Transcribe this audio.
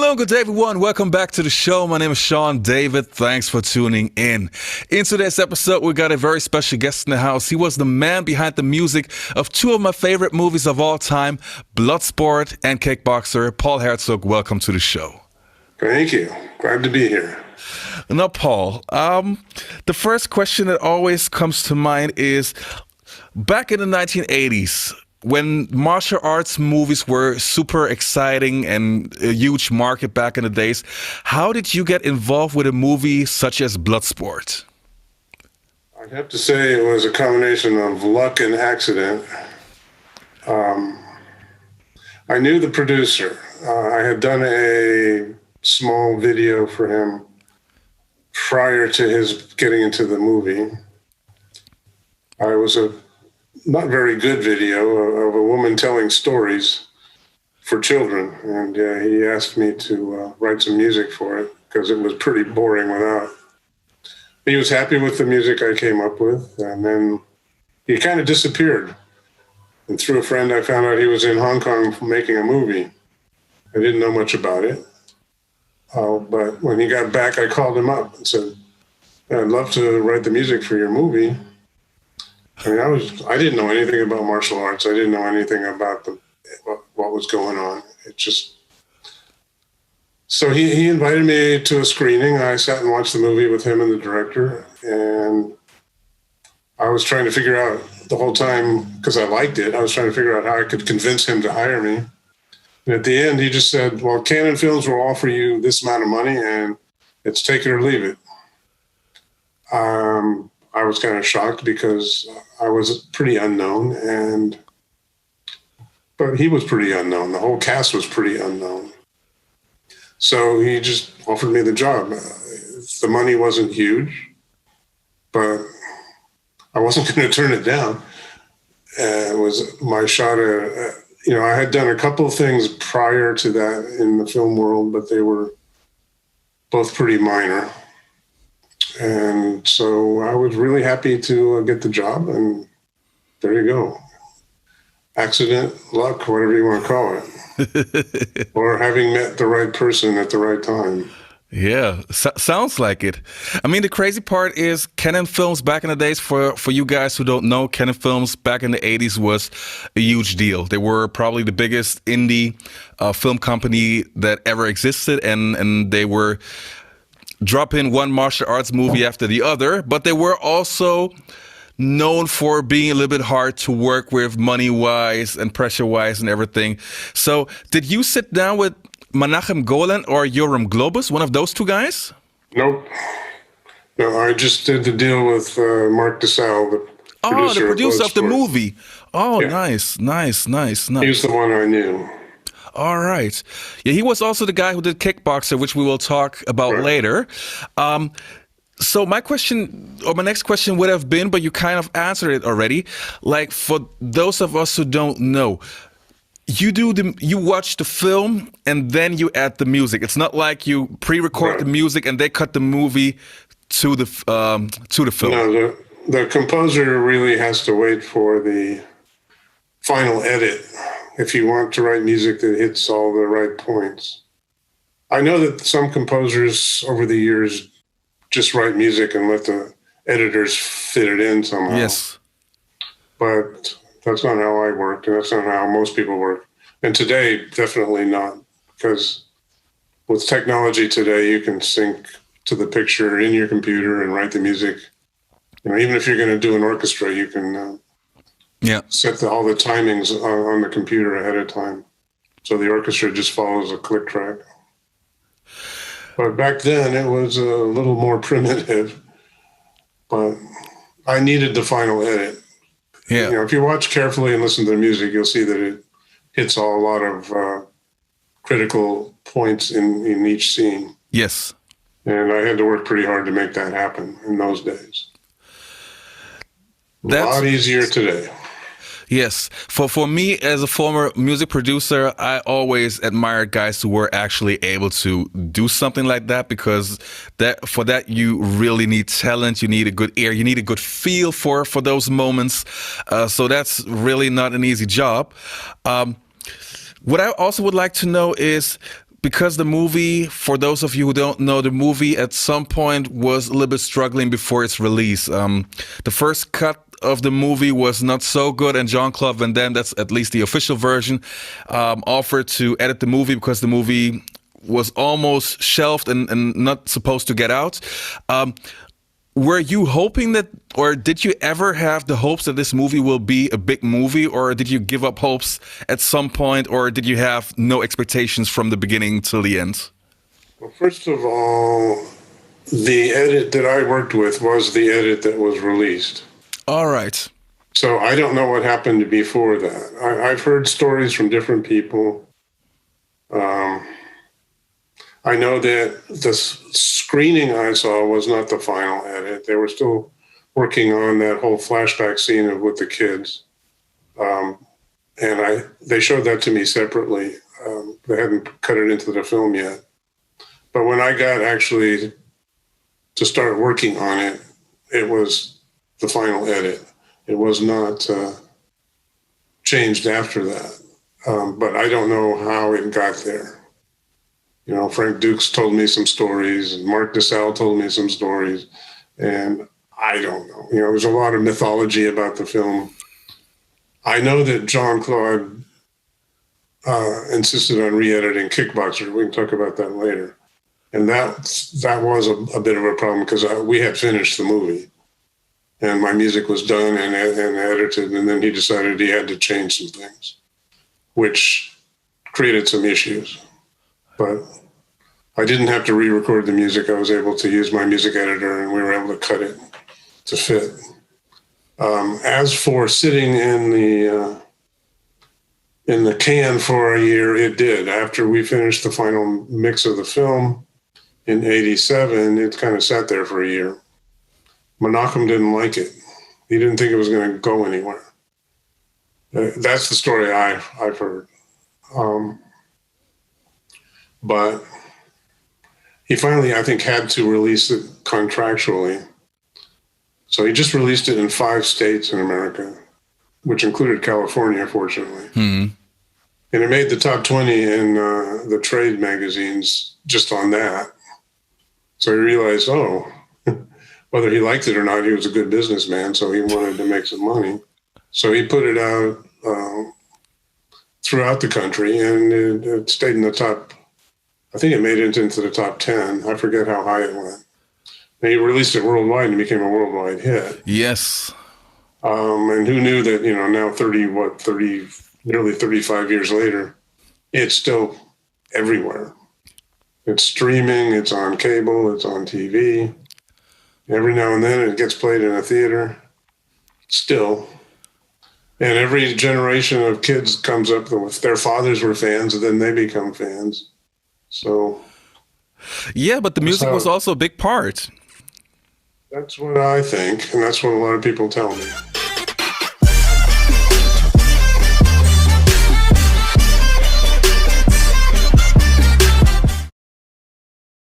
Hello, good day, everyone. Welcome back to the show. My name is Sean David. Thanks for tuning in. In today's episode, we got a very special guest in the house. He was the man behind the music of two of my favorite movies of all time, Bloodsport and Kickboxer. Paul Hertzog, welcome to the show. Thank you. Glad to be here. Now, Paul, the first question that always comes to mind is, back in the 1980s, when martial arts movies were super exciting and a huge market back in the days, how did you get involved with a movie such as Bloodsport? I'd have to say it was a combination of luck and accident. I knew the producer. I had done a small video for him prior to his getting into the movie. I was a not very good video of a woman telling stories for children. And he asked me to write some music for it because it was pretty boring without. He was happy with the music I came up with. And then he kind of disappeared. And through a friend, I found out he was in Hong Kong making a movie. I didn't know much about it. But when he got back, I called him up and said, I'd love to write the music for your movie. I mean, I didn't know anything about martial arts. I didn't know anything about what was going on. So he invited me to a screening. I sat and watched the movie with him and the director. And I was trying to figure out the whole time, because I liked it, I was trying to figure out how I could convince him to hire me. And at the end, he just said, well, Canon Films will offer you this amount of money and it's take it or leave it. I was kind of shocked because I was pretty unknown, but he was pretty unknown. The whole cast was pretty unknown. So he just offered me the job. The money wasn't huge, but I wasn't going to turn it down. It was my shot at, I had done a couple of things prior to that in the film world, but they were both pretty minor. And so I was really happy to get the job, and there you go. Accident, luck, whatever you want to call it. Or having met the right person at the right time. Yeah, sounds like it. I mean, the crazy part is Canon Films back in the days, for you guys who don't know, Canon Films back in the 80s was a huge deal. They were probably the biggest indie film company that ever existed, and they were dropping one martial arts movie after the other, but they were also known for being a little bit hard to work with money-wise and pressure-wise and everything. So did you sit down with Menachem Golan or Yoram Globus, one of those two guys? Nope. No, I just did the deal with Mark DeSalle, the producer of the movie. Oh, yeah. Nice. He's the one I knew. All right. Yeah, he was also the guy who did Kickboxer, which we will talk about later. So my next question would have been, but you kind of answered it already. Like, for those of us who don't know, you watch the film and then you add the music. It's not like you pre-record the music and they cut the movie to the film. No, the composer really has to wait for the final edit if you want to write music that hits all the right points. I know that some composers over the years just write music and let the editors fit it in somehow. Yes. But that's not how I worked, and that's not how most people work. And today, definitely not, because with technology today, you can sync to the picture in your computer and write the music. Even if you're going to do an orchestra, you can set all the timings on the computer ahead of time. So the orchestra just follows a click track. But back then it was a little more primitive, but I needed the final edit. Yeah. If you watch carefully and listen to the music, you'll see that it hits a lot of critical points in each scene. Yes. And I had to work pretty hard to make that happen in those days. A lot easier today. Yes. For me, as a former music producer, I always admired guys who were actually able to do something like that, because for that you really need talent, you need a good ear, you need a good feel for those moments. So that's really not an easy job. What I also would like to know is, because the movie, for those of you who don't know, the movie at some point was a little bit struggling before its release. The first cut of the movie was not so good, and Jean-Claude Van Damme, that's at least the official version, offered to edit the movie because the movie was almost shelved and not supposed to get out. Were you hoping that, or did you ever have the hopes that this movie will be a big movie, or did you give up hopes at some point, or did you have no expectations from the beginning till the end? Well, first of all, the edit that I worked with was the edit that was released. All right. So I don't know what happened before that. I've heard stories from different people. I know that the screening I saw was not the final edit. They were still working on that whole flashback scene with the kids. And they showed that to me separately. They hadn't cut it into the film yet. But when I got actually to start working on it, it was the final edit. It was not changed after that. But I don't know how it got there. You know, Frank Dukes told me some stories, and Mark DeSalle told me some stories, and I don't know. You know, there's a lot of mythology about the film. I know that Jean-Claude insisted on re-editing Kickboxer. We can talk about that later. And that was a bit of a problem because we had finished the movie, and my music was done and edited, and then he decided he had to change some things, which created some issues. But I didn't have to re-record the music. I was able to use my music editor, and we were able to cut it to fit. As for sitting in the can for a year, it did. After we finished the final mix of the film in '87, it kind of sat there for a year. Menachem didn't like it. He didn't think it was going to go anywhere. That's the story I've heard. But he finally, I think, had to release it contractually. So he just released it in 5 states in America, which included California, fortunately. Hmm. And it made the top 20 in the trade magazines just on that. So he realized, whether he liked it or not, he was a good businessman, so he wanted to make some money. So he put it out throughout the country, and it stayed in the top. I think it made it into the top 10. I forget how high it went. And he released it worldwide and became a worldwide hit. Yes. And who knew that, you know, now nearly 35 years later, it's still everywhere. It's streaming, it's on cable, it's on TV. Every now and then it gets played in a theater. Still. And every generation of kids comes up, if their fathers were fans, and then they become fans. So, yeah, but the music was also a big part. That's what I think, and that's what a lot of people tell me.